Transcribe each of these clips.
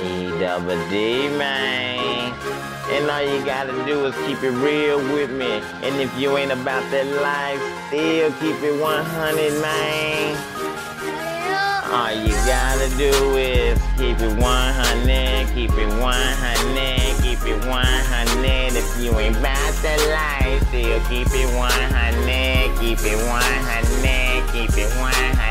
E-double-D, man. And all you gotta do is keep it real with me. And if you ain't about that life, still keep it 100, man. All you gotta do is keep it 100, keep it 100, keep it 100. If you ain't about that life, still keep it 100, keep it 100, keep it 100.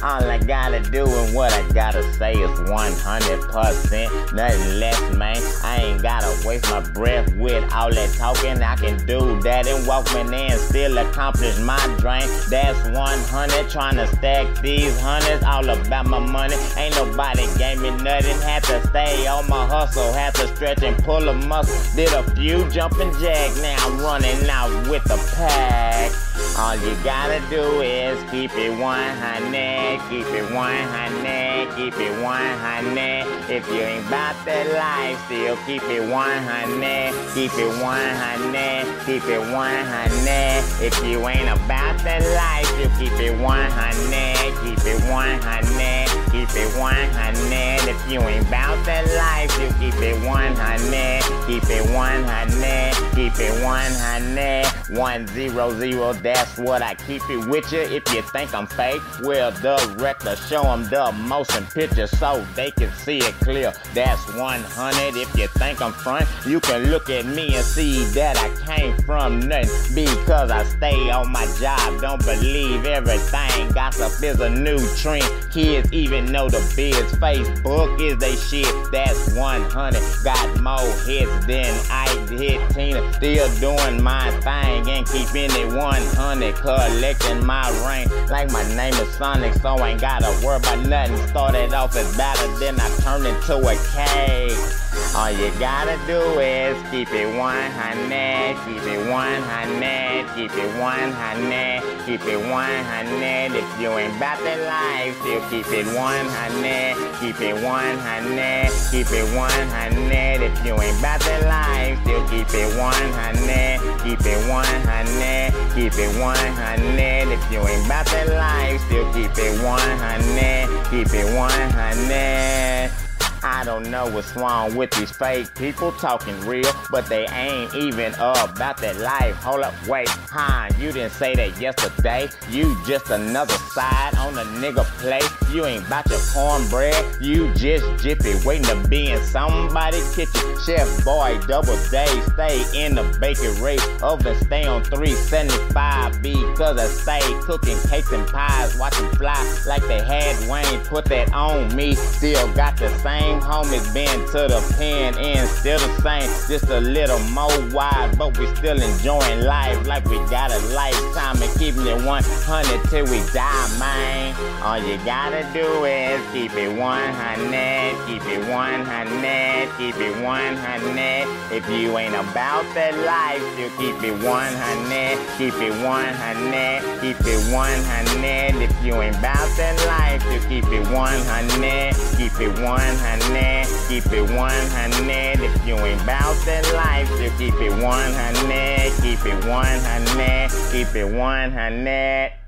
All I gotta do and what I gotta say is 100%, nothing less, man. I ain't gotta waste my breath with all that talking. I can do that and walk in and still accomplish my dream. That's 100, trying to stack these hundreds, all about my money. Ain't nobody gave me nothing, had to stay on my hustle, had to stretch and pull a muscle. Did a few jumping jacks, now I'm running out with the pack. All you gotta do is keep it 100, keep it 100, keep it 100. If you ain't about that life, still keep it 100, keep it 100, keep it 100. If you ain't about that life, you keep it 100, keep it 100, keep it 100. If you ain't about that life, you keep it 100, keep it 100, keep it 100. 100, that's what I keep it with you. If you think I'm fake, well, director, show them the motion picture so they can see it clear. That's 100. If you think I'm front, you can look at me and see that I came from nothing because I stay on my job. Don't believe everything. Gossip is a new trend. Kids even know the biz. Facebook is they shit. That's 100. Got more hits than I hit Tina. Still doing my thing and keeping it 100, collecting my ring like my name is Sonic, so I ain't gotta worry about nothing. Started off as battle, then I turned into a cake. All you gotta do is keep it 100, keep it 100, keep it 100, keep it 100. If you ain't about that life, still keep it 100, keep it 100, keep it 100. If you ain't about that life, still keep it 100, keep it 100, keep it 100. If you ain't about that life, still keep it 100, keep it 100. I don't know what's wrong with these fake people talking real, but they ain't even about that life. Hold up, wait, you didn't say that yesterday. You just another side on a nigga plate. You ain't about your cornbread, you just jiffy, waiting to be in somebody's kitchen. Chef boy, double day, stay in the bakery. Oven stay on 375 because I stay cooking cakes and pies, watching fly like they had Wayne. Put that on me, still got the same homies been to the pen and still the same, just a little more wide, but we still enjoying life like we got a lifetime and keeping it 100 till we die, man. All you gotta do is keep it 100, keep it 100, keep it 100. If you ain't about that life, you keep it 100, keep it 100, keep it 100. If you ain't about that life, you keep it 100, keep it 100. Keep it 100. If you ain't bout that life, you keep it 100. Keep it 100. Keep it 100.